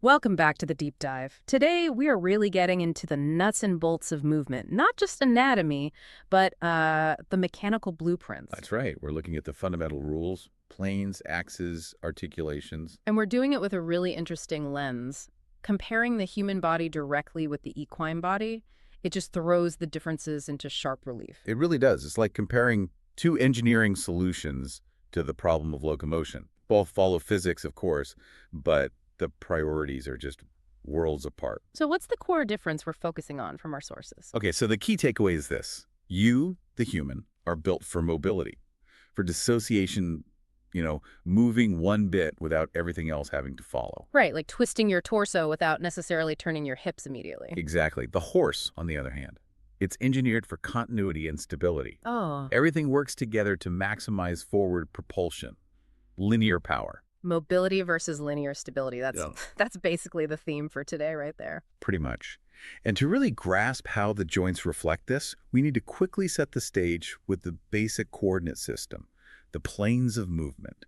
Welcome back to the deep dive. Today, we are really getting into the nuts and bolts of movement, not just anatomy, but the mechanical blueprints. That's right. We're looking at the fundamental rules, planes, axes, articulations. And we're doing it with a really interesting lens. Comparing the human body directly with the equine body, it just throws the differences into sharp relief. It really does. It's like comparing two engineering solutions to the problem of locomotion. Both follow physics, of course, but the priorities are just worlds apart. So what's the core difference we're focusing on from our sources? Okay, so the key takeaway is this. You, the human, are built for mobility, for dissociation, moving one bit without everything else having to follow. Right, like twisting your torso without necessarily turning your hips immediately. Exactly. The horse, on the other hand, it's engineered for continuity and stability. Oh. Everything works together to maximize forward propulsion, linear power. Mobility versus linear stability. Yeah. That's basically the theme for today right there. Pretty much. And to really grasp how the joints reflect this, we need to quickly set the stage with the basic coordinate system, the planes of movement.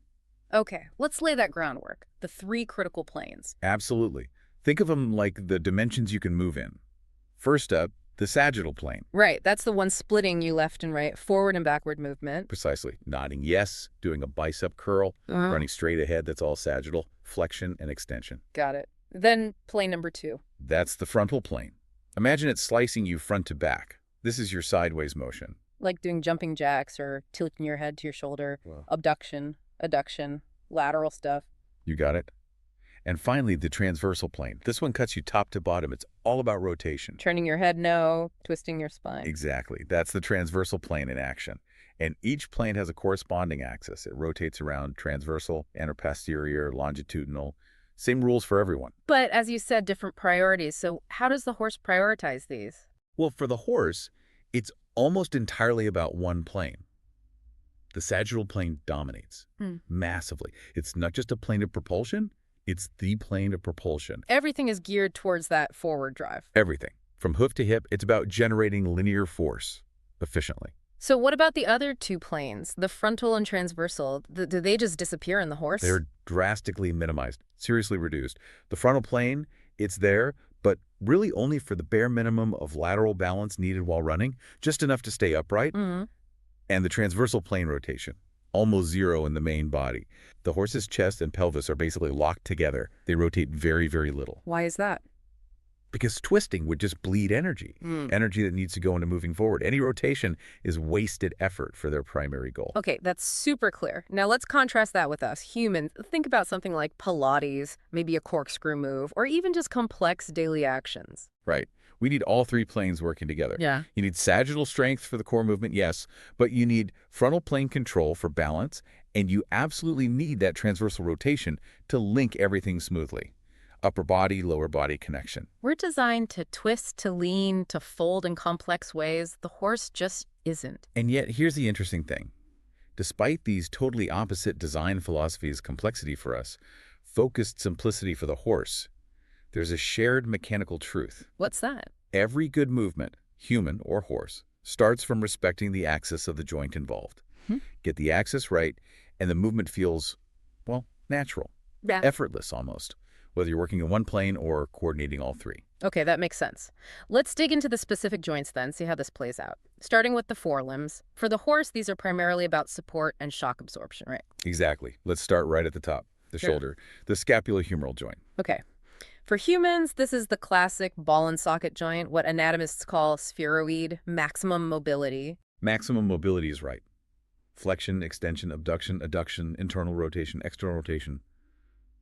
Okay, let's lay that groundwork. The three critical planes. Absolutely. Think of them like the dimensions you can move in. First up, the sagittal plane. Right, that's the one splitting you left and right, forward and backward movement. Precisely. Nodding yes, doing a bicep curl, running straight ahead, that's all sagittal, flexion and extension. Got it. Then plane number 2. That's the frontal plane. Imagine it slicing you front to back. This is your sideways motion. Like doing jumping jacks or tilting your head to your shoulder, Wow. abduction, adduction, lateral stuff. You got it? And finally, the transversal plane. This one cuts you top to bottom. It's all about rotation. Turning your head no, twisting your spine. Exactly. That's the transversal plane in action. And each plane has a corresponding axis. It rotates around transversal, anteroposterior, longitudinal. Same rules for everyone. But as you said, different priorities. So how does the horse prioritize these? Well, for the horse, it's almost entirely about one plane. The sagittal plane dominates massively. It's not just a plane of propulsion, it's the plane of propulsion. Everything is geared towards that forward drive. Everything. From hoof to hip, it's about generating linear force efficiently. So what about the other two planes, the frontal and transversal? Do they just disappear in the horse? They're drastically minimized, seriously reduced. The frontal plane, it's there, but really only for the bare minimum of lateral balance needed while running, just enough to stay upright. And the transversal plane rotation, almost zero in the main body. The horse's chest and pelvis are basically locked together. They rotate very, very little. Why is that? Because twisting would just bleed energy, energy that needs to go into moving forward. Any rotation is wasted effort for their primary goal. Okay, that's super clear. Now let's contrast that with us, humans. Think about something like Pilates, maybe a corkscrew move, or even just complex daily actions. Right. We need all three planes working together. Yeah. You need sagittal strength for the core movement, yes, but you need frontal plane control for balance, and you absolutely need that transversal rotation to link everything smoothly. Upper body, lower body connection. We're designed to twist, to lean, to fold in complex ways. The horse just isn't. And yet, here's the interesting thing. Despite these totally opposite design philosophies' complexity for us, focused simplicity for the horse, there's a shared mechanical truth. What's that? Every good movement, human or horse, starts from respecting the axis of the joint involved. Get the axis right, and the movement feels, well, natural, effortless almost, whether you're working in one plane or coordinating all three. Okay, that makes sense. Let's dig into the specific joints then, see how this plays out. Starting with the forelimbs. For the horse, these are primarily about support and shock absorption, right? Exactly. Let's start right at the top, the shoulder, the scapulohumeral joint. Okay. For humans, this is the classic ball and socket joint, what anatomists call spheroid, maximum mobility. Maximum mobility is right. Flexion, extension, abduction, adduction, internal rotation, external rotation.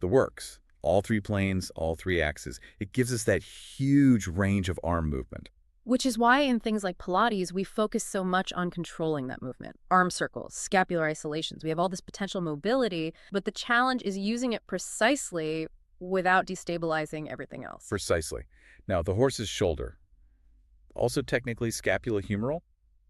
The works. All three planes, all three axes. It gives us that huge range of arm movement. Which is why in things like Pilates, we focus so much on controlling that movement. Arm circles, scapular isolations. We have all this potential mobility, but the challenge is using it precisely without destabilizing everything else. Precisely. Now, the horse's shoulder, also technically scapulohumeral,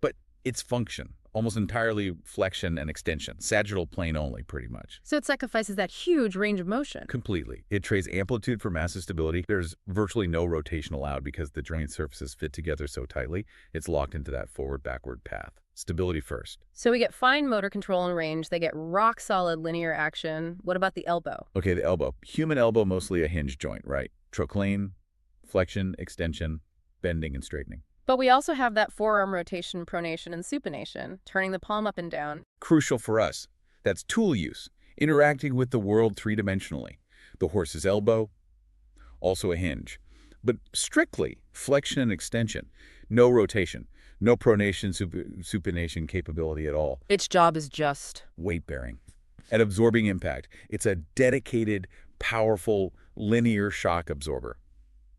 but its function, almost entirely flexion and extension, sagittal plane only, pretty much. So it sacrifices that huge range of motion. Completely. It trades amplitude for massive stability. There's virtually no rotation allowed because the joint surfaces fit together so tightly. It's locked into that forward-backward path. Stability first. So we get fine motor control and range. They get rock-solid linear action. What about the elbow? Okay, the elbow. Human elbow, mostly a hinge joint, right? Trochlean, flexion, extension, bending, and straightening. But we also have that forearm rotation, pronation, and supination, turning the palm up and down. Crucial for us. That's tool use, interacting with the world three-dimensionally. The horse's elbow, also a hinge. But strictly flexion and extension. No rotation. No pronation, supination capability at all. Its job is just Weight-bearing. And absorbing impact. It's a dedicated, powerful, linear shock absorber.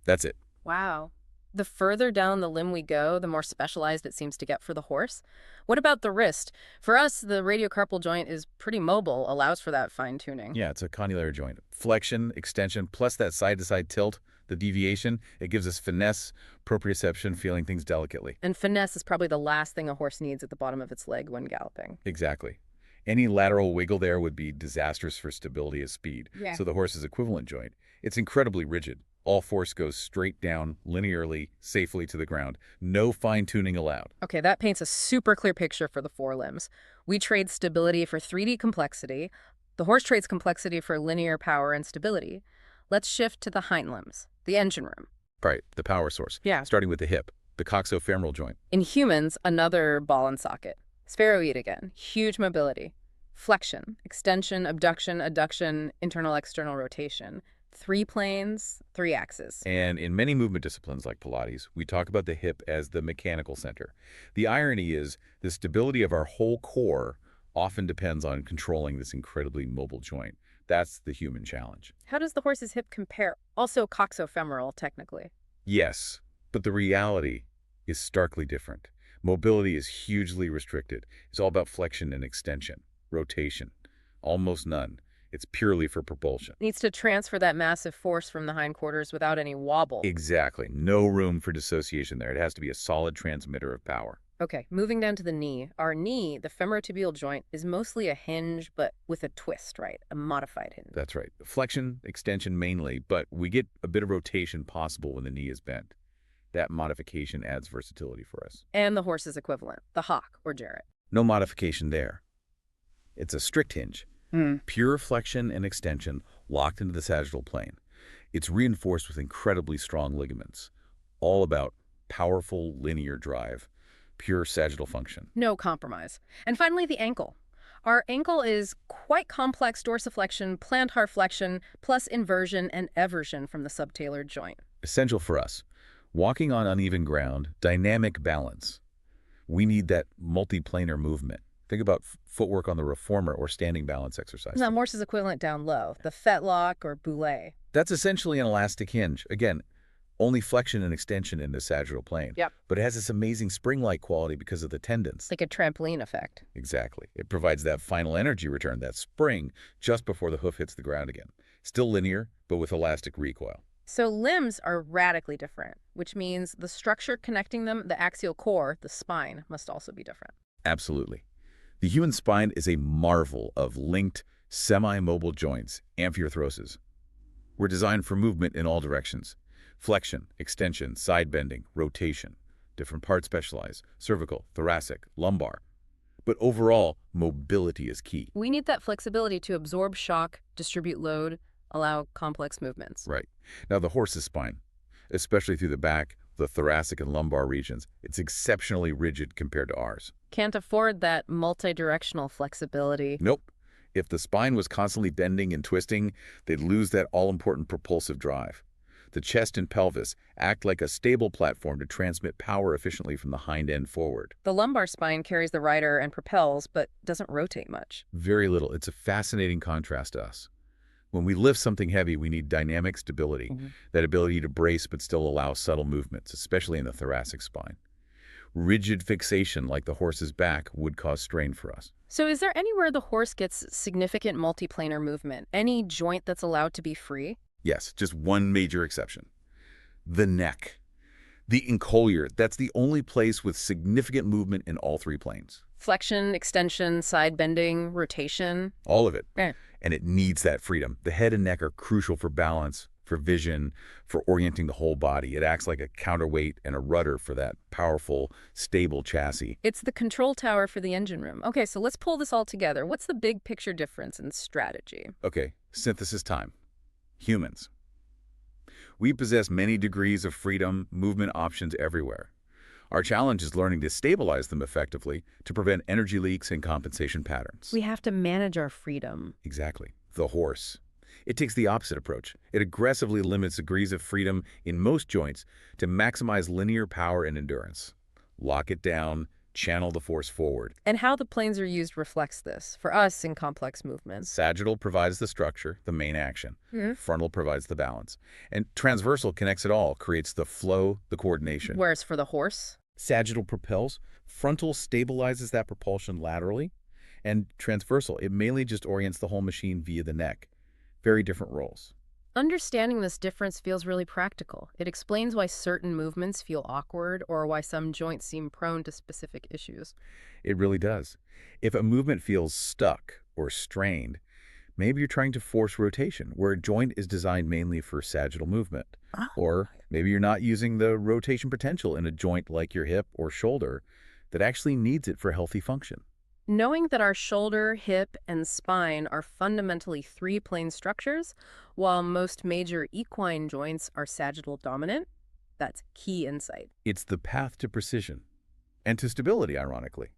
That's it. wow. The further down the limb we go, the more specialized it seems to get for the horse. What about the wrist? For us, the radiocarpal joint is pretty mobile, allows for that fine-tuning. Yeah, it's a condylar joint. Flexion, extension, plus that side-to-side tilt, the deviation, it gives us finesse, proprioception, feeling things delicately. And finesse is probably the last thing a horse needs at the bottom of its leg when galloping. Exactly. Any lateral wiggle there would be disastrous for stability of speed. Yeah. So the horse's equivalent joint, it's incredibly rigid. All force goes straight down, linearly, safely to the ground. No fine-tuning allowed. Okay, that paints a super clear picture for the forelimbs. We trade stability for 3D complexity. The horse trades complexity for linear power and stability. Let's shift to the hind limbs, the engine room. Right, the power source. Yeah. Starting with the hip, the coxofemoral joint. In humans, another ball and socket. Spheroid again, huge mobility. Flexion, extension, abduction, adduction, internal-external rotation. 3 planes, 3 axes. And in many movement disciplines like Pilates, we talk about the hip as the mechanical center. The irony is the stability of our whole core often depends on controlling this incredibly mobile joint. That's the human challenge. How does the horse's hip compare? Also coxofemoral, technically. Yes, but the reality is starkly different. Mobility is hugely restricted. It's all about flexion and extension, rotation, almost none. It's purely for propulsion. Needs to transfer that massive force from the hindquarters without any wobble. Exactly. No room for dissociation there. It has to be a solid transmitter of power. Okay, moving down to the knee. Our knee, the femorotibial joint, is mostly a hinge, but with a twist, right? A modified hinge. That's right. Flexion, extension mainly, but we get a bit of rotation possible when the knee is bent. That modification adds versatility for us. And the horse's equivalent, the hock or jarret. No modification there. It's a strict hinge. Pure flexion and extension locked into the sagittal plane. It's reinforced with incredibly strong ligaments. All about powerful linear drive, pure sagittal function. No compromise. And finally, the ankle. Our ankle is quite complex dorsiflexion, plantar flexion, plus inversion and eversion from the subtalar joint. Essential for us. Walking on uneven ground, dynamic balance. We need that multi-planar movement. Think about footwork on the reformer or standing balance exercise. Now, horse's equivalent down low, the fetlock or boulé. That's essentially an elastic hinge. Again, only flexion and extension in the sagittal plane. Yep. But it has this amazing spring-like quality because of the tendons. Like a trampoline effect. Exactly. It provides that final energy return, that spring, just before the hoof hits the ground again. Still linear, but with elastic recoil. So limbs are radically different, which means the structure connecting them, the axial core, the spine, must also be different. Absolutely. The human spine is a marvel of linked, semi-mobile joints, amphioarthroses. We're designed for movement in all directions. Flexion, extension, side bending, rotation. Different parts specialize. Cervical, thoracic, lumbar. But overall, mobility is key. We need that flexibility to absorb shock, distribute load, allow complex movements. Right. Now the horse's spine, especially through the back, the thoracic and lumbar regions, it's exceptionally rigid compared to ours. Can't afford that multi-directional flexibility. Nope. If the spine was constantly bending and twisting, they'd lose that all-important propulsive drive. The chest and pelvis act like a stable platform to transmit power efficiently from the hind end forward. The lumbar spine carries the rider and propels, but doesn't rotate much. Very little. It's a fascinating contrast to us. When we lift something heavy, we need dynamic stability, that ability to brace but still allow subtle movements, especially in the thoracic spine. Rigid fixation like the horse's back would cause strain for us. So is there anywhere the horse gets significant multiplanar movement? Any joint that's allowed to be free? Yes, just one major exception. The neck. The encolure, that's the only place with significant movement in all 3 planes. Flexion, extension, side bending, rotation. All of it. Right. And it needs that freedom. The head and neck are crucial for balance, for for vision, for orienting the whole body. It acts like a counterweight and a rudder for that powerful, stable chassis. It's the control tower for the engine room. Okay, so let's pull this all together. What's the big picture difference in strategy? Okay, synthesis time. Humans. We possess many degrees of freedom, movement options everywhere. Our challenge is learning to stabilize them effectively to prevent energy leaks and compensation patterns. We have to manage our freedom. Exactly. The horse. It takes the opposite approach. It aggressively limits degrees of freedom in most joints to maximize linear power and endurance. Lock it down, channel the force forward. And how the planes are used reflects this, for us in complex movements. Sagittal provides the structure, the main action. Mm-hmm. Frontal provides the balance. And transversal connects it all, creates the flow, the coordination. Whereas for the horse? Sagittal propels, frontal stabilizes that propulsion laterally, and transversal, it mainly just orients the whole machine via the neck. Very different roles. Understanding this difference feels really practical. It explains why certain movements feel awkward or why some joints seem prone to specific issues. It really does. If a movement feels stuck or strained, maybe you're trying to force rotation, where a joint is designed mainly for sagittal movement. Oh. Or maybe you're not using the rotation potential in a joint like your hip or shoulder that actually needs it for healthy function. Knowing that our shoulder, hip, and spine are fundamentally three-plane structures, while most major equine joints are sagittal dominant, that's key insight. It's the path to precision and to stability, ironically.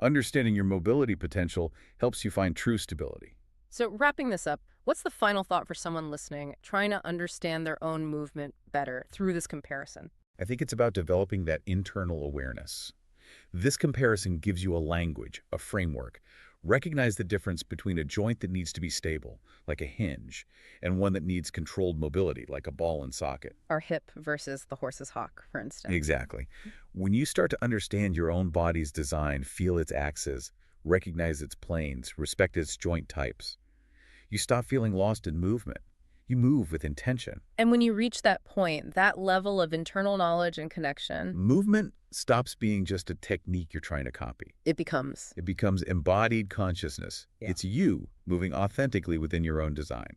Understanding your mobility potential helps you find true stability. So wrapping this up, what's the final thought for someone listening, trying to understand their own movement better through this comparison? I think it's about developing that internal awareness. This comparison gives you a language, a framework. Recognize the difference between a joint that needs to be stable, like a hinge, and one that needs controlled mobility, like a ball and socket. Our hip versus the horse's hock, for instance. Exactly. When you start to understand your own body's design, feel its axes, recognize its planes, respect its joint types, you stop feeling lost in movement. You move with intention. And when you reach that point, that level of internal knowledge and connection, Movement stops being just a technique you're trying to copy. it becomes. It becomes embodied consciousness. Yeah. It's you moving authentically within your own design.